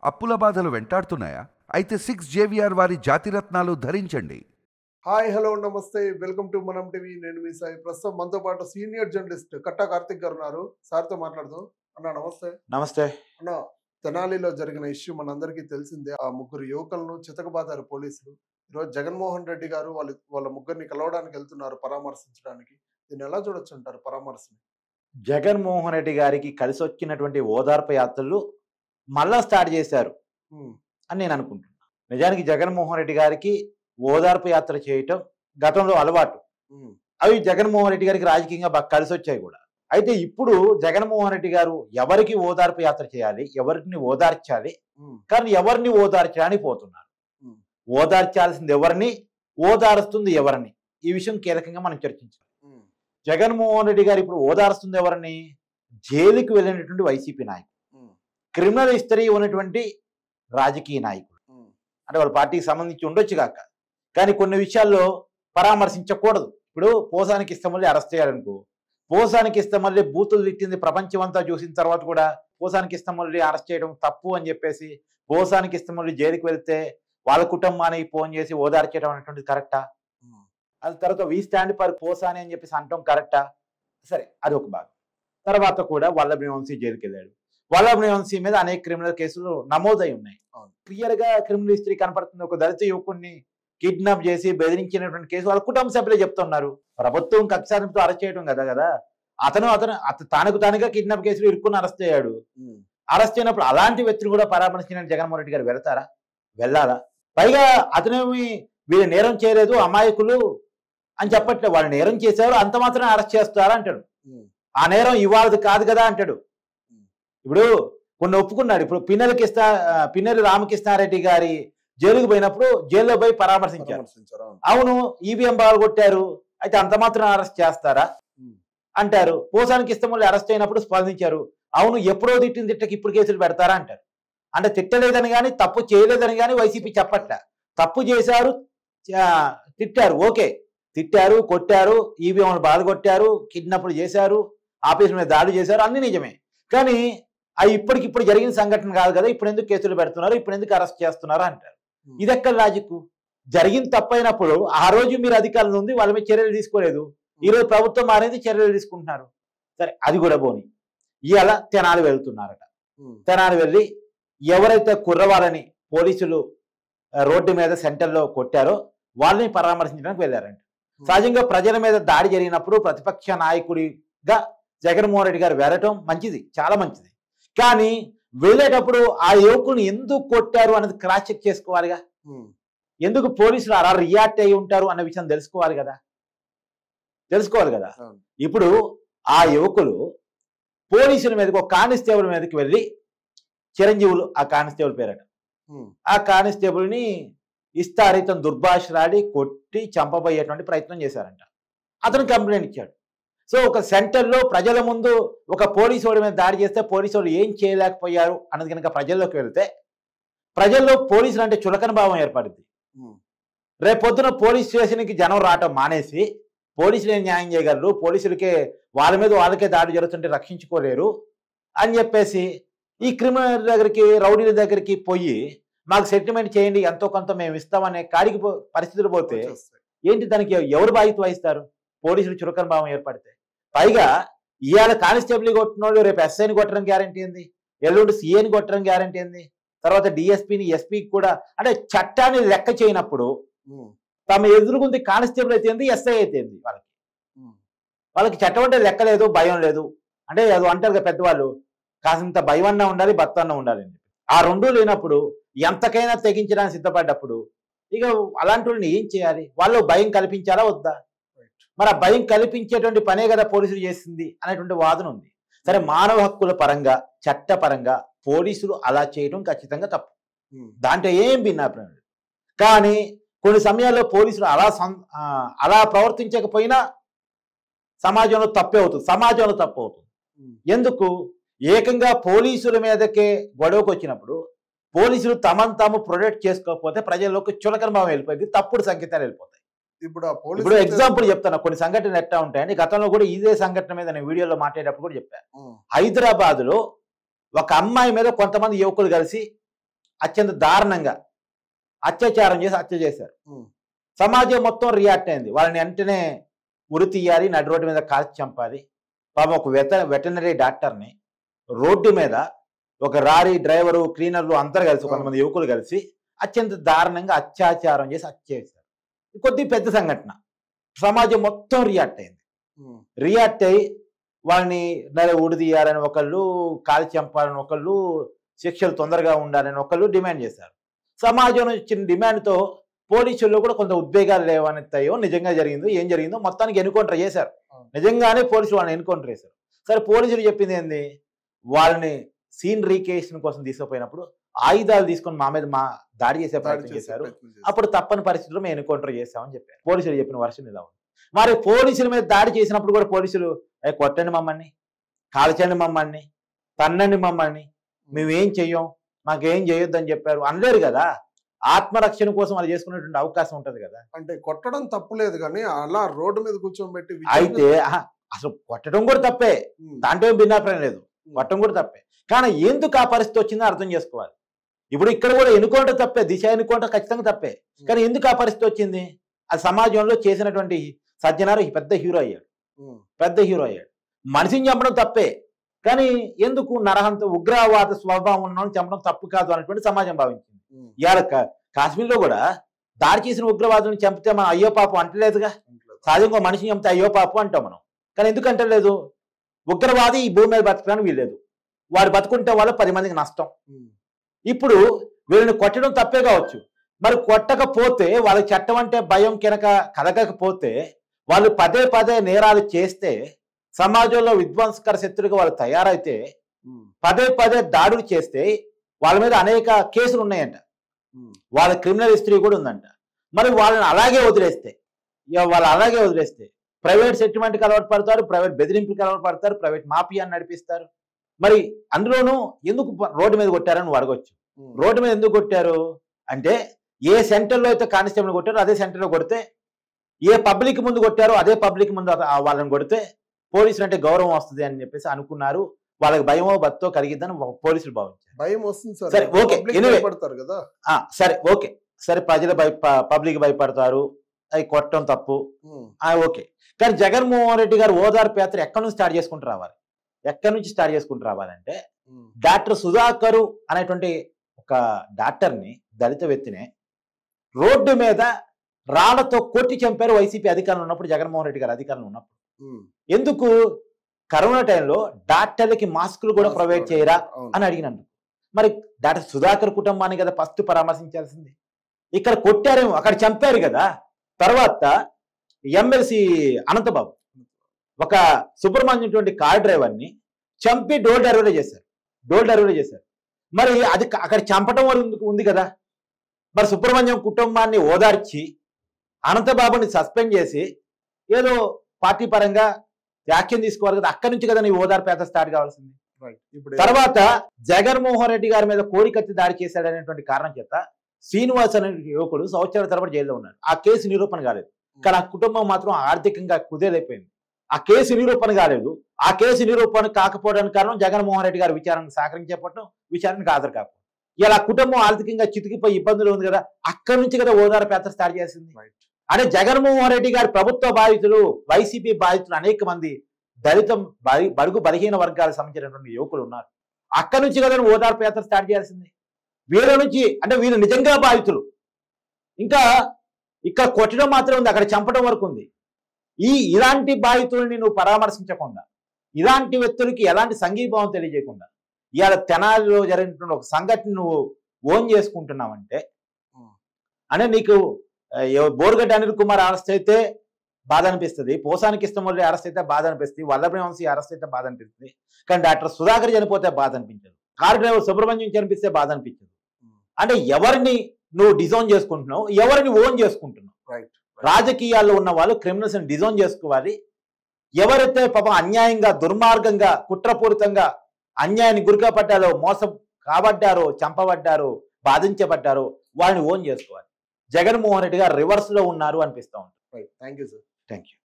అప్పుల బాధలు వెంటాడుతున్నాయా? అయితే 6 JVR వారి జాతిరత్నాలు ధరించండి. హాయ్ హలో నమస్తే వెల్కమ్ టు మనం టీవీ. నేను మీ సాయి. ప్రస్తుతం మనతో పాటు సీనియర్ జర్నలిస్ట్ కట్టా కార్తిక్ గారు ఉన్నారు. సార్తో మాట్లాడుతాం. అన్న నమస్తే. నమస్తే అన్న, తెనాలిలో జరిగిన ఇష్యూ మనందరికీ తెలిసిందే. ఆ ముగ్గురు యువకులను చితకబాదారు పోలీసులు. ఈరోజు జగన్మోహన్ రెడ్డి గారు వాళ్ళ ముగ్గురిని కలవడానికి వెళ్తున్నారు, పరామర్శించడానికి. దీన్ని ఎలా చూడొచ్చు అంటారు పరామర్శని? జగన్మోహన్ రెడ్డి గారికి కలిసి వచ్చినటువంటి ఓదార్పు యాత్రలు మళ్ళా స్టార్ట్ చేశారు అని నేను అనుకుంటున్నాను. నిజానికి జగన్మోహన్ రెడ్డి గారికి ఓదార్పు యాత్ర చేయటం గతంలో అలవాటు. అవి జగన్మోహన్ రెడ్డి గారికి రాజకీయంగా బాగా కలిసి వచ్చాయి కూడా. అయితే ఇప్పుడు జగన్మోహన్ రెడ్డి గారు ఎవరికి ఓదార్పు యాత్ర చేయాలి, ఎవరిని ఓదార్చాలి, కానీ ఎవరిని ఓదార్చడానికి పోతున్నారు. ఓదార్చాల్సింది ఎవరిని, ఓదారుస్తుంది ఎవరిని, ఈ విషయం కీలకంగా మనం చర్చించాలి. జగన్మోహన్ రెడ్డి గారు ఇప్పుడు ఓదారుస్తుంది ఎవరిని? జైలుకి వెళ్ళినటువంటి వైసీపీ నాయకులు, క్రిమినల్ హిస్టరీ ఉన్నటువంటి రాజకీయ నాయకులు. అంటే వాళ్ళ పార్టీకి సంబంధించి ఉండొచ్చు కాక, కానీ కొన్ని విషయాల్లో పరామర్శించకూడదు. ఇప్పుడు పోసానికి ఇష్టమల్లి అరెస్ట్ చేయాలనుకో, పోసానికి ఇష్టమల్లి బూతులు తిట్టింది ప్రపంచం అంతా చూసిన తర్వాత కూడా పోసానికి ఇష్టమల్లి అరెస్ట్ చేయడం తప్పు అని చెప్పేసి పోసానికి ఇష్టమల్లి జైలుకి వెళ్తే వాళ్ళ కుటుంబానికి ఫోన్ చేసి ఓదార్చడం అనేటువంటిది కరెక్టా? అది తర్వాత వీ స్టాండ్ ఫర్ పోసాని అని చెప్పేసి అంటాం కరెక్టా? సరే, అది ఒక భాగం. తర్వాత కూడా వల్లభనేని వంశీ జైలుకి వెళ్ళాడు. వల్లభనేని వంశీ మీద అనేక క్రిమినల్ కేసులు నమోదై ఉన్నాయి. క్లియర్ గా క్రిమినల్ హిస్టరీ కనపడుతుంది. ఒక దళిత యువకుడిని కిడ్నాప్ చేసి బెదిరించినటువంటి కేసు వాళ్ళ కుటుంబ సభ్యులే చెప్తున్నారు. ప్రభుత్వం కక్షాదింపుతో అరెస్ట్ చేయడం కదా. తనకు తానుగా కిడ్నాప్ కేసులు ఇరుక్కుని అరెస్ట్ అయ్యాడు. అరెస్ట్ అయినప్పుడు అలాంటి వ్యక్తులు కూడా పరామర్శించిన జగన్మోహన్ రెడ్డి గారు వెళ్తారా? వెళ్ళాలా? పైగా అతనేమి వీళ్ళు నేరం చేయలేదు, అమాయకులు అని చెప్పట్లేదు. వాళ్ళు నేరం చేశారు, అంత మాత్రం అరెస్ట్ చేస్తారా అంటాడు. ఆ నేరం ఇవాళది కాదు కదా అంటాడు. ఇప్పుడు కొన్ని ఒప్పుకున్నాడు. ఇప్పుడు పిన్నెల్లి రామకృష్ణారెడ్డి గారి జైలుకు పోయినప్పుడు జైల్లో పోయి పరామర్శించారు. అవును, ఈవీఎం బాగా కొట్టారు, అయితే అంత మాత్రం అరెస్ట్ చేస్తారా అంటారు. పోసానికి ఇష్టమల్లి అరెస్ట్ అయినప్పుడు స్పందించారు. అవును, ఎప్పుడో తిట్టిన తిట్టకి ఇప్పుడు కేసులు పెడతారా అంటారు. అంటే తిట్టలేదని కానీ తప్పు చేయలేదని కానీ వైసీపీ చెప్పట్లే. తప్పు చేశారు, తిట్టారు, ఓకే, తిట్టారు, కొట్టారు, ఈవీఎంలు బాధ కొట్టారు, కిడ్నాప్లు చేశారు, ఆఫీసుల మీద దాడి చేశారు, అన్ని నిజమే. కానీ అవి ఇప్పటికిప్పుడు జరిగిన సంఘటన కాదు కదా, ఇప్పుడు ఎందుకు కేసులు పెడుతున్నారు, ఇప్పుడు ఎందుకు అరెస్ట్ చేస్తున్నారు అంటారు. ఇది ఎక్కడ లాజిక్? జరిగిన తప్పైనప్పుడు ఆ రోజు మీరు అధికారులు ఉంది, వాళ్ళ మీద చర్యలు తీసుకోలేదు, ఈ రోజు ప్రభుత్వం మారేది చర్యలు తీసుకుంటున్నారు. సరే, అది కూడా పోని. ఇవాళ తెనాలి వెళ్తున్నారట. తెనాలి వెళ్ళి ఎవరైతే కుర్రవాళ్ళని పోలీసులు రోడ్డు మీద సెంటర్లో కొట్టారో వాళ్ళని పరామర్శించడానికి వెళ్ళారంట. సహజంగా ప్రజల మీద దాడి జరిగినప్పుడు ప్రతిపక్ష నాయకుడిగా జగన్మోహన్ రెడ్డి గారు వెళ్ళటం మంచిది, చాలా మంచిది. కానీ వెళ్ళేటప్పుడు ఆ యువకుని ఎందుకు కొట్టారు అనేది క్రాస్ చెక్ చేసుకోవాలిగా. ఎందుకు పోలీసులు అలా రియాక్ట్ అయి ఉంటారు అన్న విషయం తెలుసుకోవాలి కదా. ఇప్పుడు ఆ యువకులు పోలీసుల మీదకి, ఒక కానిస్టేబుల్ మీదకి వెళ్ళి, చిరంజీవులు ఆ కానిస్టేబుల్ పేరట, ఆ కానిస్టేబుల్ని ఇష్టారీతం దుర్భాషలాడి కొట్టి చంపబోయేటువంటి ప్రయత్నం చేశారంట. అతను కంప్లైంట్ ఇచ్చాడు. సో ఒక సెంటర్లో ప్రజల ముందు ఒక పోలీసు వాడి మీద దాడి చేస్తే పోలీసు వాళ్ళు ఏం చేయలేకపోయారు అన్నది కనుక ప్రజల్లోకి వెళ్తే ప్రజల్లో పోలీసులు అంటే చులకన భావం ఏర్పడింది. రేపొద్దున పోలీస్ స్టేషన్కి జనం రావటం మానేసి పోలీసులు ఏం న్యాయం చేయగలరు, పోలీసులకే వాళ్ళ మీద వాళ్ళకే దాడి జరుగుతుంటే రక్షించుకోలేరు అని చెప్పేసి ఈ క్రిమినల్ దగ్గరికి, రౌడీల దగ్గరికి పోయి మాకు సెటిల్మెంట్ చేయండి, ఎంతో కొంత మేము ఇస్తామనే కాడికి పరిస్థితులు పోతే ఏంటి, దానికి ఎవరు బాధ్యత వహిస్తారు? పోలీసులు చులకన భావం ఏర్పడితే. పైగా ఇవాళ కానిస్టేబుల్ కొట్టిన వాళ్ళు రేపు ఎస్ఐని కొట్టడం గ్యారంటీ ఏంది, ఎల్లుండి సీఏని కొట్టడం గ్యారంటీ ఏంది, తర్వాత డిఎస్పీని, ఎస్పీకి కూడా. అంటే చట్టాన్ని లెక్క చేయనప్పుడు తమ ఎదురుగుంది కానిస్టేబుల్ అయితే ఏంది, ఎస్ఐ అయితే ఏంది, వాళ్ళకి చట్టం అంటే లెక్క లేదు, భయం లేదు. అంటే అది అంటారు కదా పెద్దవాళ్ళు, కాసింత భయం అన్నా ఉండాలి, భక్తి అన్నా ఉండాలి అని. ఆ రెండూ లేనప్పుడు ఎంతకైనా తెగించడానికి సిద్ధపడ్డప్పుడు ఇక అలాంటి వాళ్ళని ఏం చేయాలి? వాళ్ళు భయం కల్పించాలా వద్దా? మరి ఆ భయం కల్పించేటువంటి పనే కదా పోలీసులు చేసింది అనేటువంటి వాదన ఉంది. సరే, మానవ హక్కుల పరంగా, చట్టపరంగా పోలీసులు అలా చేయడం ఖచ్చితంగా తప్పు, దాంట్లో ఏం భిన్నాభిప్రాయం లేదు. కానీ కొన్ని సమయాల్లో పోలీసులు అలా ప్రవర్తించకపోయినా సమాజంలో తప్పే అవుతుంది. ఎందుకు? ఏకంగా పోలీసుల మీదకే గొడవకు వచ్చినప్పుడు పోలీసులు తమను తాము ప్రొటెక్ట్ చేసుకోకపోతే ప్రజల్లోకి చులకన భావం వెళ్ళిపోయింది, తప్పుడు సంకేతాలు వెళ్ళిపోతాయి. ఇప్పుడు ఎగ్జాంపుల్ చెప్తాను, కొన్ని సంఘటనలు ఎట్లా ఉంటాయని. గతంలో కూడా ఇదే సంఘటన మీద నేను వీడియోలో మాట్లాడేటప్పుడు కూడా చెప్పాను. హైదరాబాద్ లో ఒక అమ్మాయి మీద కొంతమంది యువకులు కలిసి అత్యంత దారుణంగా అత్యాచారం చేసి హత్య చేశారు. సమాజం మొత్తం రియాక్ట్ అయింది. వాళ్ళని వెంటనే ఉరి తీయాలి, నడి రోడ్డు మీద కాల్చి చంపాలి. పాపం ఒక వెటనరీ డాక్టర్ని రోడ్డు మీద ఒక లారీ డ్రైవరు, క్లీనర్లు అందరూ కలిసి, కొంతమంది యువకులు కలిసి అత్యంత దారుణంగా అత్యాచారం చేసి హత్య చేశారు. కొద్ది పెద్ద సంఘటన. సమాజం మొత్తం రియాక్ట్ అయింది. రియాక్ట్ అయ్యి వాళ్ళని ఉరి తీయాలని ఒకళ్ళు, కాల్చి చంపాలని ఒకళ్ళు, శిక్షలు తొందరగా ఉండాలని ఒకళ్ళు డిమాండ్ చేశారు. సమాజం ఇచ్చిన డిమాండ్తో పోలీసుల్లో కూడా కొంత ఉద్వేగాలు లేవనెత్తాయో, నిజంగా జరిగిందో ఏం జరిగిందో మొత్తానికి ఎన్కౌంటర్ చేశారు. నిజంగానే పోలీసులు వాళ్ళని ఎన్కౌంటర్ చేశారు. సరే, పోలీసులు చెప్పింది ఏంది, వాళ్ళని సీన్ రీక్రియేషన్ కోసం తీసుకుపోయినప్పుడు ఆయుధాలు తీసుకొని మా మీద దాడి చేసే ప్రయత్నం చేశారు. అప్పుడు తప్పని పరిస్థితుల్లో మేము ఎన్కౌంటర్ చేశామని చెప్పారు. పోలీసులు చెప్పిన వర్షన్ ఇలా ఉంది. మరి పోలీసుల మీద దాడి చేసినప్పుడు కూడా పోలీసులు కొట్టండి మమ్మల్ని, కాల్చండి మమ్మల్ని, తన్నండి మమ్మల్ని, మేమేం చెయ్యం, మాకేం చేయొద్దని చెప్పారు అనలేరు కదా. ఆత్మరక్షణ కోసం వాళ్ళు చేసుకునేటువంటి అవకాశం ఉంటది కదా. అంటే కొట్టడం తప్పులేదు, కానీ అలా రోడ్డు మీద కూర్చోబెట్టి అయితే అసలు కొట్టడం కూడా తప్పే, దాంట్లో భిన్నాభిప్రాయం లేదు, కొట్టడం కూడా తప్పే. కానీ ఎందుకు ఆ పరిస్థితి వచ్చిందో అర్థం చేసుకోవాలి. ఇప్పుడు ఇక్కడ కూడా ఎన్నుకోవడం తప్పే, దిశ ఎన్నుకోవడం ఖచ్చితంగా తప్పే. కానీ ఎందుకు ఆ పరిస్థితి వచ్చింది? ఆ సమాజంలో చేసినటువంటి సజ్జనారు పెద్ద హీరో అయ్యాడు. మనిషిని చంపడం తప్పే, కానీ ఎందుకు నరహంత ఉగ్రవాద స్వభావం ఉన్న చంపడం తప్పు కాదు అనేటువంటి సమాజం భావించింది. ఇవాళ కాశ్మీర్లో కూడా దాడి చేసిన ఉగ్రవాదులను చంపితే మనం అయ్యో పాపం అంటలేదుగా. సహజంగా మనిషిని చంపితే అయ్యో పాపం అంటాం మనం, కానీ ఎందుకు అంటలేదు? ఉగ్రవాది ఈ భూమి మీద బతకడానికి వీల్లేదు, వాడు బతుకుంటే వాళ్ళు 10 మందికి నష్టం. ఇప్పుడు వీళ్ళని కొట్టడం తప్పే కావచ్చు, మరి కొట్టకపోతే వాళ్ళకి చట్టం అంటే భయం కనుక కలగకపోతే, వాళ్ళు పదే పదే నేరాలు చేస్తే, సమాజంలో విధ్వంసకర శత్రువుగా వాళ్ళు తయారైతే, పదే పదే దాడులు చేస్తే వాళ్ళ మీద అనేక కేసులు ఉన్నాయంట, వాళ్ళ క్రిమినల్ హిస్టరీ కూడా ఉందంట. మరి వాళ్ళని అలాగే వదిలేస్తే ప్రైవేట్ సెటిల్మెంట్కి అలవాటు పడతారు, ప్రైవేట్ బెదిరింపుకి అలవాటు పడతారు, ప్రైవేట్ మాఫియాని నడిపిస్తారు. మరి అందులోనూ ఎందుకు రోడ్డు మీద కొట్టారని నువ్వు అడగొచ్చు. రోడ్డు మీద ఎందుకు కొట్టారు అంటే, ఏ సెంటర్లో అయితే కానిస్టేబుల్ కొట్టారో అదే సెంటర్లో కొడితే, ఏ పబ్లిక్ ముందు కొట్టారో అదే పబ్లిక్ ముందు వాళ్ళని కొడితే పోలీసులు అంటే గౌరవం వస్తుంది అని చెప్పేసి అనుకున్నారు. వాళ్ళకి భయమో భక్తో కలిగిద్దని పోలీసులు భావించారు. భయం వస్తుంది సార్. సరే, ఓకే, కదా. సరే, ప్రజలు పబ్లిక్ భయపడతారు, అవి కొట్టడం తప్పు, ఓకే. కానీ జగన్మోహన్ రెడ్డి గారు ఓదార్పు యాత్ర ఎక్కడి నుంచి స్టార్ట్ చేసుకుంటూ రావాలంటే, డాక్టర్ సుధాకర్ అనేటువంటి ఒక డాక్టర్ని, దళిత వ్యక్తిని రోడ్డు మీద రాళ్లతో కొట్టి చంపారు వైసీపీ అధికారంలో ఉన్నప్పుడు, జగన్మోహన్ రెడ్డి గారు అధికారంలో ఉన్నప్పుడు. ఎందుకు? కరోనా టైంలో డాక్టర్లకి మాస్కులు కూడా ప్రొవైడ్ చేయరా అని అడిగినందుకు. మరి డాక్టర్ సుధాకర్ కుటుంబాన్ని కదా ఫస్ట్ పరామర్శించాల్సింది. ఇక్కడ కొట్టారేమో, అక్కడ చంపారు కదా. తర్వాత ఎమ్మెల్సీ అనంతబాబు ఒక సుబ్రహ్మణ్యం కార్ డ్రైవర్ని చంపి డోర్ డెలివరీ చేశారు. మరి అది అక్కడ చంపడం ఉంది కదా. మరి సుబ్రహ్మణ్యం కుటుంబాన్ని ఓదార్చి అనంతబాబుని సస్పెండ్ చేసి ఏదో పార్టీ పరంగా వ్యాఖ్యం తీసుకోవాలి కదా. అక్కడి నుంచి కదా నీ ఓదార్పు యాత్ర స్టార్ట్ కావాల్సింది. తర్వాత జగన్మోహన్ రెడ్డి గారి మీద కోడికత్తి దాడి చేశాడనేటువంటి కారణం చేత శ్రీనివాస్ అనే యువకుడు సంవత్సరాల తరబడి జైల్లో ఉన్నాడు. ఆ కేసు నిరూపణ కాలేదు, కానీ ఆ కుటుంబం మాత్రం ఆర్థికంగా కుదేలైపోయింది. ఆ కేసు నిరూపణ కాలేదు. ఆ కేసు నిరూపణ కాకపోవడానికి కారణం జగన్మోహన్ రెడ్డి గారు విచారణకు సహకరించేపట్టడం, విచారణకు హాజరు కాకపోవడం. ఇలా కుటుంబం ఆర్థికంగా చితికిపోయి ఇబ్బందులు ఉంది కదా, అక్కడి నుంచి కదా ఓదార్పు యాత్ర స్టార్ట్ చేసింది. అంటే జగన్మోహన్ రెడ్డి గారి ప్రభుత్వ బాధితులు, వైసీపీ బాధితులు అనేక మంది దళిత బడుగు బలహీన వర్గాలకు సంబంధించినటువంటి యువకులు ఉన్నారు. అక్కడి నుంచి కదా ఓదార్పు యాత్ర స్టార్ట్ చేయాల్సింది. వీళ్ళ నుంచి అంటే వీళ్ళు నిజంగా బాధితులు. ఇంకా ఇక్కడ కొట్టడం మాత్రం ఉంది, అక్కడ చంపడం వరకు ఉంది. ఇలాంటి బాధితుల్ని నువ్వు పరామర్శించకుండా, ఇలాంటి వ్యక్తులకి ఎలాంటి సంఘీభావం తెలియజేయకుండా, ఇవాళ తెనాలిలో జరిగినటువంటి ఒక సంఘటన నువ్వు ఓన్ చేసుకుంటున్నావంటే, అంటే నీకు బోర్గడ్డ అనిల్ కుమార్ అరెస్ట్ అయితే బాధ అనిపిస్తుంది, పోసానికి ఇష్టం అరెస్ట్ అయితే బాధ అనిపిస్తుంది, వల్లభ్రి వంశీ అరెస్ట్ అయితే బాధ అనిపిస్తుంది. కానీ డాక్టర్ సుధాకర్ చనిపోతే బాధ అనిపించదు, కారు డ్రైవర్ సుబ్రహ్మణ్యం చనిపిస్తే బాధ అనిపించదు. అంటే ఎవరిని నువ్వు డిజైన్ చేసుకుంటున్నావు, ఎవరిని ఓన్ చేసుకుంటున్నావు. రాజకీయాల్లో ఉన్న వాళ్ళు క్రిమినల్స్ ని డిజైన్ చేసుకోవాలి. ఎవరైతే పాపం అన్యాయంగా, దుర్మార్గంగా, కుట్రపూరితంగా అన్యాయాన్ని గురికపడ్డారో, మోసం కాబడ్డారో, చంపబడ్డారో, బాధించబడ్డారో వాళ్ళని ఓన్ చేసుకోవాలి. జగన్మోహన్ రెడ్డి గారు రివర్స్ లో ఉన్నారు అనిపిస్తూ ఉంటుంది. Thank you sir. Thank you.